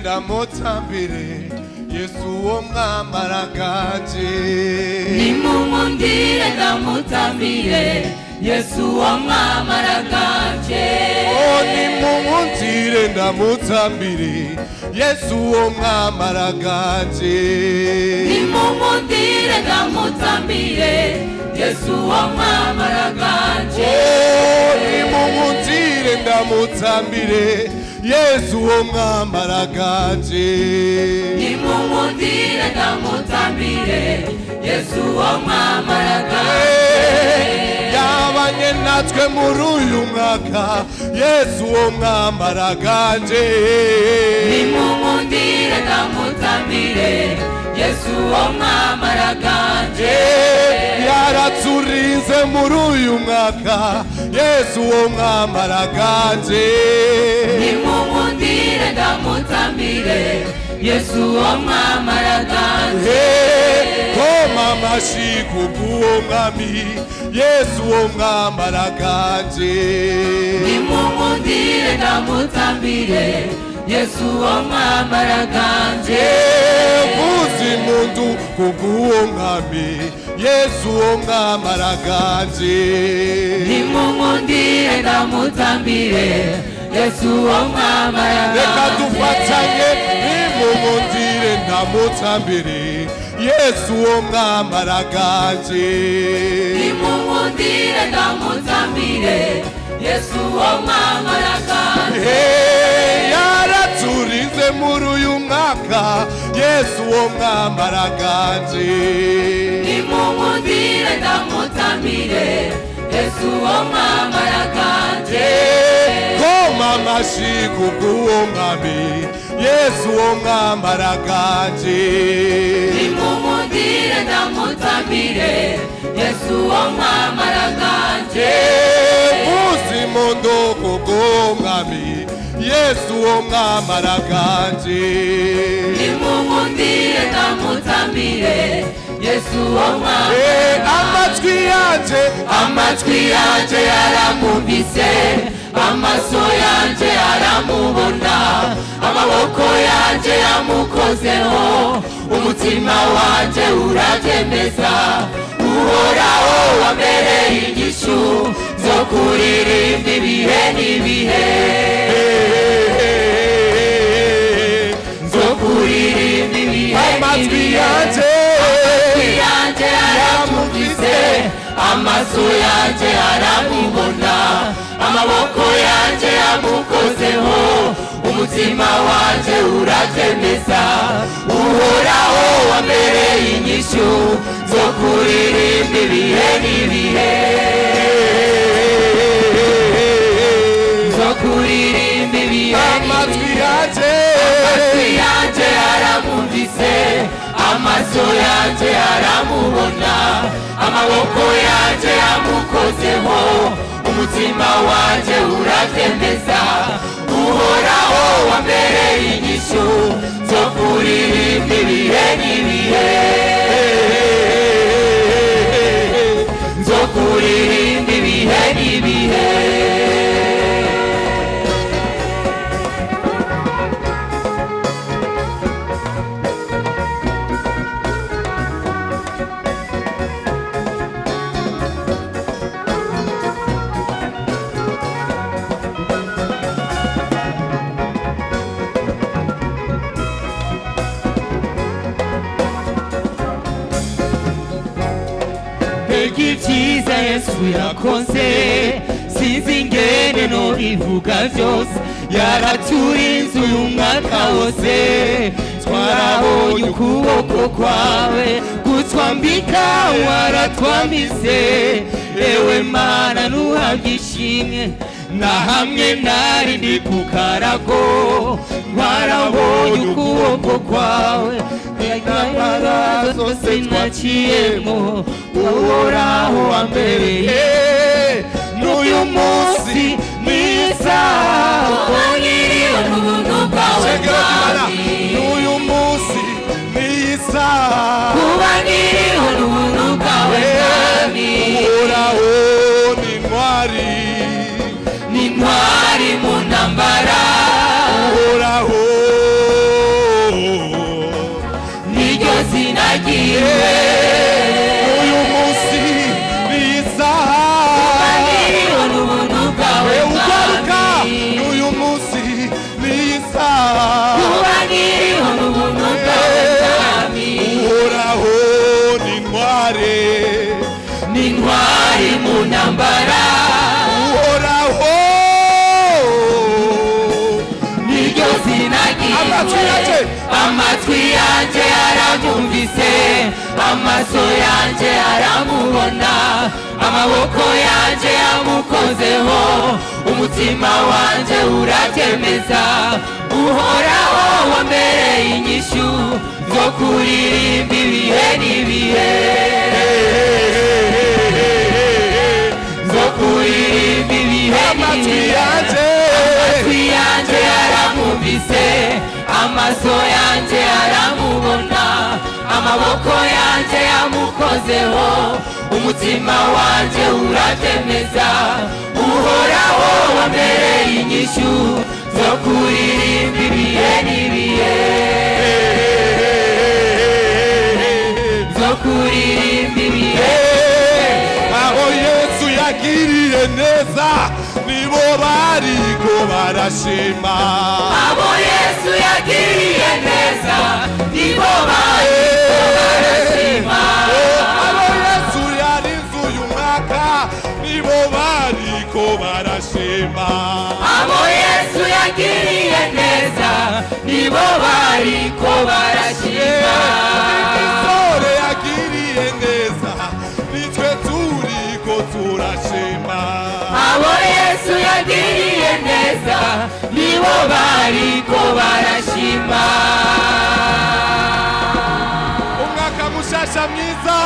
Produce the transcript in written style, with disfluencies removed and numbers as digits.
ndamutambire Yesu umwami araganje nimumundire ndamutambire Yesu umwami araganje nimumundire ndamutambire Yesu umwami araganje nimumundire ndamutambire Yesu umwami araganje nimumundire ndamutambire Yesu umwami araganje nimumundire ndamutambire Yesu umwami araganje yabanye natwe muri uyu mwaka Yesu umwami araganje nimumundire ndamutambire Yesu umwami araganje yaraturinze muri uyu mwaka Yesu umwami araganje nimumundire ndamutambire Yesu umwami araganje koma amashyi kubw'uwo mwami Yesu umwami araganje nimumundire ndamutambire Yesu umwami araganje vuza impundu kubw'uwo mwami Yesu umwami araganje nimumundire ndamutambire Yesu umwami araganje reka dufatanye nimumundire ndamutambire Yesu umwami araganje nimumundire ndamutambire Yesu umwami araganje yaraturinze muri uyu mwaka Yesu umwami araganje nimumundire ndamutambire Yesu umwami araganje koma amashyi kubw'uwo mwami Yesu umwami araganje nimumundire ndamutambire Yesu umwami araganje vuza impundu kubw'uwo mwami Yesu umwami araganje nimumundire ndamutambire Yesu umwami amatwi yanje yaramwumvise amaso yanje aramubona amaboko yanje yamukozeho umutima wanje urabyemeza uhoraho wambereye inyishu zo kuririmba ibihe n'ibihe zo kuririmba ibihe n'ibihe yanje yaramwumvise amaso yanje aramubona amaboko yanje yamukozeho umutima wanje urabyemeza uhoraho wambereye inyishu zo kuririmba ibihe n'ibihe zo kuririmba ibihe amatwi yanje yaramwumvise amaso yanje aramubona amaboko yanje yamukozeho umutima wanje urabyemeza uhoraho wambereye inyishu zo kuririmba ibihe n'ibihe zo kuririmba ibihe n'ibihe Icyiza Yesu yakoze sinzi ingene no ivuga byose yaraturinze uyu mwaka wose twarabonye ukuboko kwawe kutwambika waratwambise ewe Mana nuhabwe ishimwe na hamwe nari ndi ku karago twarabonye ukuboko kwawe intambara zose naciyemo uhoraho wambereye n'uyu munsi mwiza wanyiriwe n'ubuntu bwawe n'uyu munsi mwiza kuba nyiriwe n'ubuntu bwawe uhoraho ni ntwari mu ntambara uhoraho yarabyumvise amaso yanje aramubona amaboko yanje yamukozeho umutima wanje urabyemeza uhoraho wambereye inyishu zo kuririmba ibihe n'ibihe zo kuririmba ibihe n'ibihe amatwi yanje yaramwumvise amaso yanje aramubona amaboko yanje yamukozeho umutima wanje urabyemeza uhoraho wambereye inyishu zo kuririmba ibihe n'ibihe zo kuririmba ibihe aho Yesu yagiriye neza nibo bariko barashima abo Yesu yagiriye neza nibo bariko barashima abo Yesu yarinze uyu mwaka nibo bariko barashima abo Yesu yagiriye neza nibo bariko barashima imisore yagiriye neza nitwe turiko turashima abo Yesu yagiriye neza nibo bariko barashima umwaka mushasha mwiza